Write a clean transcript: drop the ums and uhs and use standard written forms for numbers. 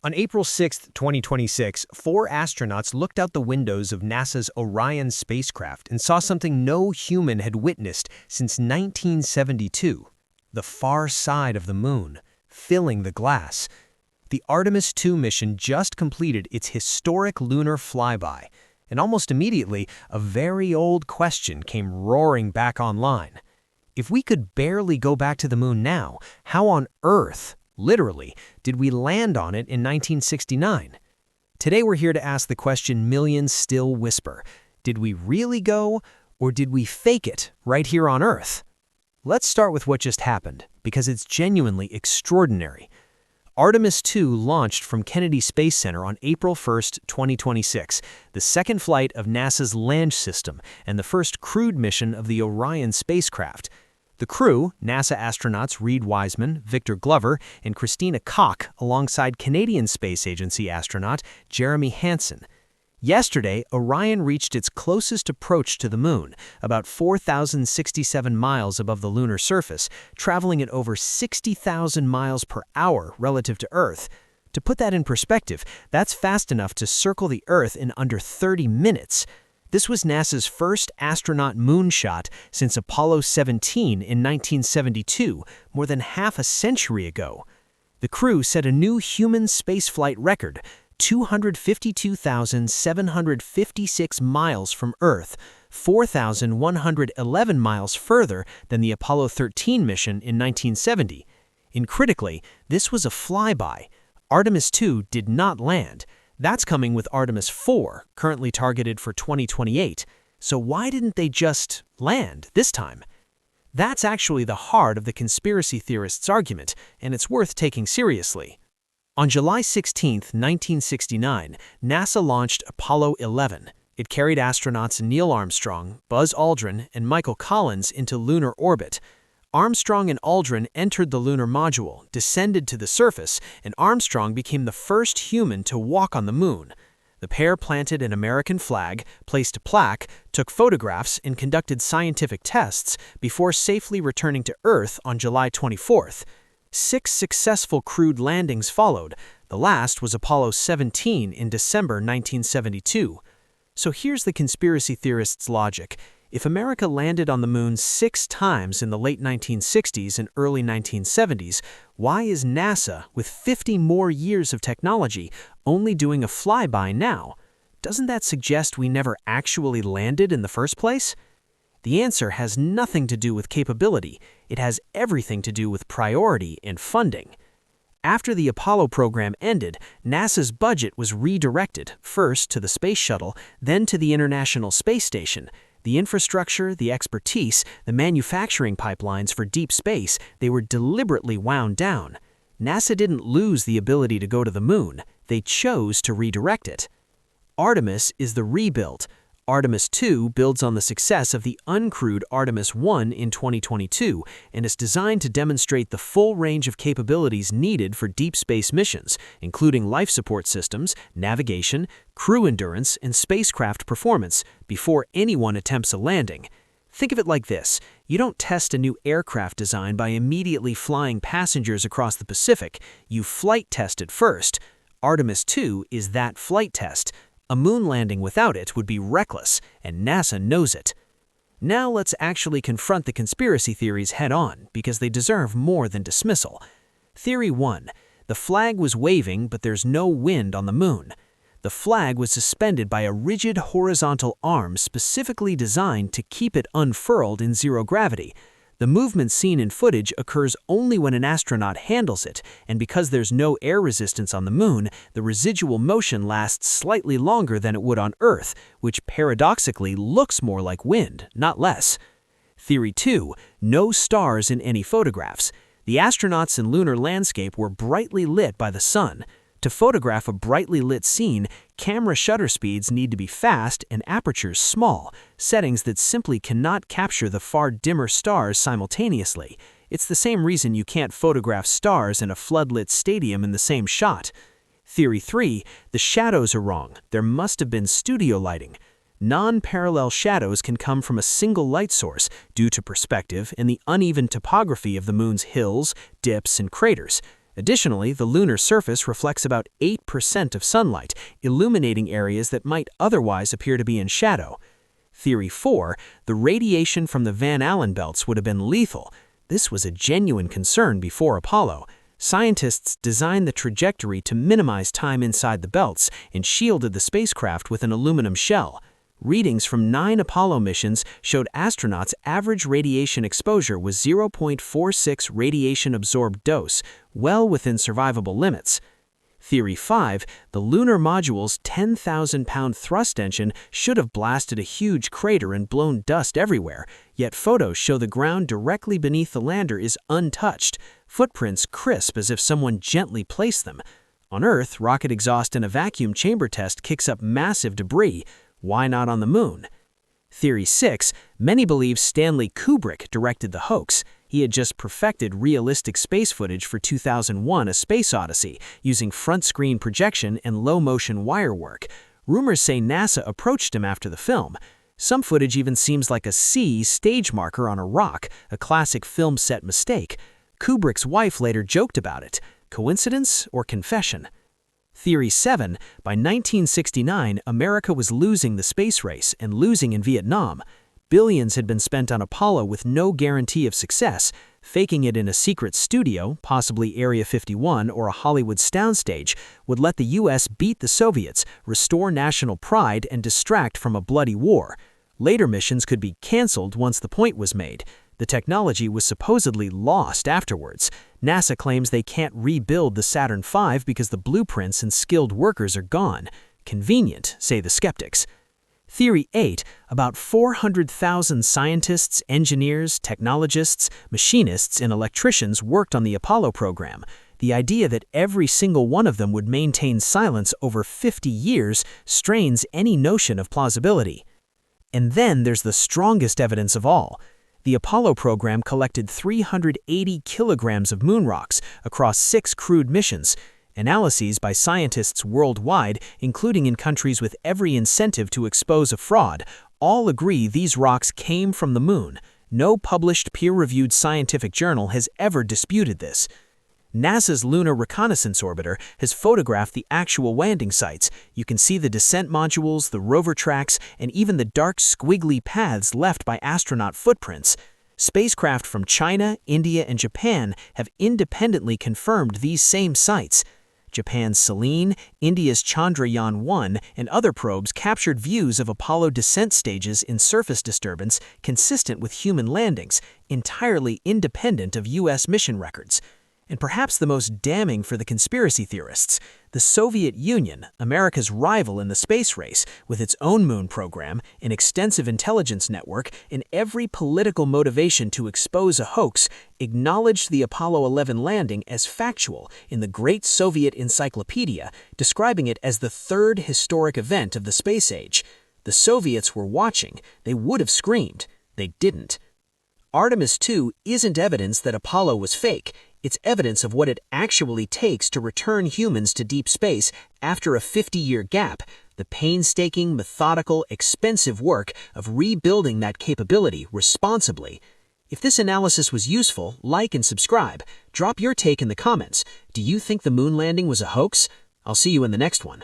On April 6, 2026, 4 astronauts looked out the windows of NASA's Orion spacecraft and saw something no human had witnessed since 1972, the far side of the moon, filling the glass. The Artemis II mission just completed its historic lunar flyby, and almost immediately, a very old question came roaring back online. If we could barely go back to the moon now, how on earth, literally, did we land on it in 1969? Today we're here to ask the question millions still whisper. Did we really go, or did we fake it right here on Earth? Let's start with what just happened, because it's genuinely extraordinary. Artemis II launched from Kennedy Space Center on April 1, 2026, the second flight of NASA's LAND system and the first crewed mission of the Orion spacecraft. The crew, NASA astronauts Reid Wiseman, Victor Glover, and Christina Koch, alongside Canadian Space Agency astronaut Jeremy Hansen. Yesterday, Orion reached its closest approach to the moon, about 4,067 miles above the lunar surface, traveling at over 60,000 miles per hour relative to Earth. To put that in perspective, that's fast enough to circle the Earth in under 30 minutes. This was NASA's first astronaut moonshot since Apollo 17 in 1972, more than half a century ago. The crew set a new human spaceflight record, 252,756 miles from Earth, 4,111 miles further than the Apollo 13 mission in 1970. And critically, this was a flyby. Artemis II did not land. That's coming with Artemis IV, currently targeted for 2028. So why didn't they just land this time? That's actually the heart of the conspiracy theorists' argument, and it's worth taking seriously. On July 16, 1969, NASA launched Apollo 11. It carried astronauts Neil Armstrong, Buzz Aldrin, and Michael Collins into lunar orbit. Armstrong and Aldrin entered the lunar module, descended to the surface, and Armstrong became the first human to walk on the moon. The pair planted an American flag, placed a plaque, took photographs, and conducted scientific tests before safely returning to Earth on July 24th. 6 successful crewed landings followed. The last was Apollo 17 in December 1972. So here's the conspiracy theorists' logic. If America landed on the moon 6 times in the late 1960s and early 1970s, why is NASA, with 50 more years of technology, only doing a flyby now? Doesn't that suggest we never actually landed in the first place? The answer has nothing to do with capability. It has everything to do with priority and funding. After the Apollo program ended, NASA's budget was redirected, first to the Space Shuttle, then to the International Space Station. The infrastructure, the expertise, the manufacturing pipelines for deep space, they were deliberately wound down. NASA didn't lose the ability to go to the moon. They chose to redirect it. Artemis is the rebuild. Artemis II builds on the success of the uncrewed Artemis I in 2022 and is designed to demonstrate the full range of capabilities needed for deep space missions, including life support systems, navigation, crew endurance, and spacecraft performance, before anyone attempts a landing. Think of it like this. You don't test a new aircraft design by immediately flying passengers across the Pacific. You flight test it first. Artemis II is that flight test. A moon landing without it would be reckless, and NASA knows it. Now let's actually confront the conspiracy theories head-on, because they deserve more than dismissal. Theory 1. The flag was waving, but there's no wind on the moon. The flag was suspended by a rigid horizontal arm specifically designed to keep it unfurled in zero gravity. The movement seen in footage occurs only when an astronaut handles it, and because there's no air resistance on the moon, the residual motion lasts slightly longer than it would on Earth, which paradoxically looks more like wind, not less. Theory 2. No stars in any photographs. The astronauts in lunar landscape were brightly lit by the sun. To photograph a brightly lit scene, camera shutter speeds need to be fast and apertures small, settings that simply cannot capture the far dimmer stars simultaneously. It's the same reason you can't photograph stars in a floodlit stadium in the same shot. Theory 3. The shadows are wrong. There must have been studio lighting. Non-parallel shadows can come from a single light source due to perspective and the uneven topography of the moon's hills, dips, and craters. Additionally, the lunar surface reflects about 8% of sunlight, illuminating areas that might otherwise appear to be in shadow. Theory 4, the radiation from the Van Allen belts would have been lethal. This was a genuine concern before Apollo. Scientists designed the trajectory to minimize time inside the belts and shielded the spacecraft with an aluminum shell. Readings from 9 Apollo missions showed astronauts' average radiation exposure was 0.46 radiation-absorbed dose, well within survivable limits. Theory 5, the lunar module's 10,000-pound thrust engine should have blasted a huge crater and blown dust everywhere, yet photos show the ground directly beneath the lander is untouched, footprints crisp as if someone gently placed them. On Earth, rocket exhaust in a vacuum chamber test kicks up massive debris. Why not on the moon? Theory 6, many believe Stanley Kubrick directed the hoax. He had just perfected realistic space footage for 2001: A Space Odyssey, using front-screen projection and low-motion wire work. Rumors say NASA approached him after the film. Some footage even seems like a C stage marker on a rock, a classic film set mistake. Kubrick's wife later joked about it. Coincidence or confession? Theory 7, by 1969, America was losing the space race and losing in Vietnam. Billions had been spent on Apollo with no guarantee of success. Faking it in a secret studio, possibly Area 51 or a Hollywood soundstage, would let the U.S. beat the Soviets, restore national pride, and distract from a bloody war. Later missions could be canceled once the point was made. The technology was supposedly lost afterwards. NASA claims they can't rebuild the Saturn V because the blueprints and skilled workers are gone. Convenient, say the skeptics. Theory 8, about 400,000 scientists, engineers, technologists, machinists, and electricians worked on the Apollo program. The idea that every single one of them would maintain silence over 50 years strains any notion of plausibility. And then there's the strongest evidence of all. The Apollo program collected 380 kilograms of moon rocks across 6 crewed missions. Analyses by scientists worldwide, including in countries with every incentive to expose a fraud, all agree these rocks came from the moon. No published peer-reviewed scientific journal has ever disputed this. NASA's Lunar Reconnaissance Orbiter has photographed the actual landing sites. You can see the descent modules, the rover tracks, and even the dark squiggly paths left by astronaut footprints. Spacecraft from China, India, and Japan have independently confirmed these same sites. Japan's Selene, India's Chandrayaan-1, and other probes captured views of Apollo descent stages in surface disturbance consistent with human landings, entirely independent of U.S. mission records. And perhaps the most damning for the conspiracy theorists, the Soviet Union, America's rival in the space race, with its own moon program, an extensive intelligence network, and every political motivation to expose a hoax, acknowledged the Apollo 11 landing as factual in the Great Soviet Encyclopedia, describing it as the third historic event of the space age. The Soviets were watching. They would have screamed. They didn't. Artemis II isn't evidence that Apollo was fake. It's evidence of what it actually takes to return humans to deep space after a 50-year gap, the painstaking, methodical, expensive work of rebuilding that capability responsibly. If this analysis was useful, like and subscribe. Drop your take in the comments. Do you think the moon landing was a hoax? I'll see you in the next one.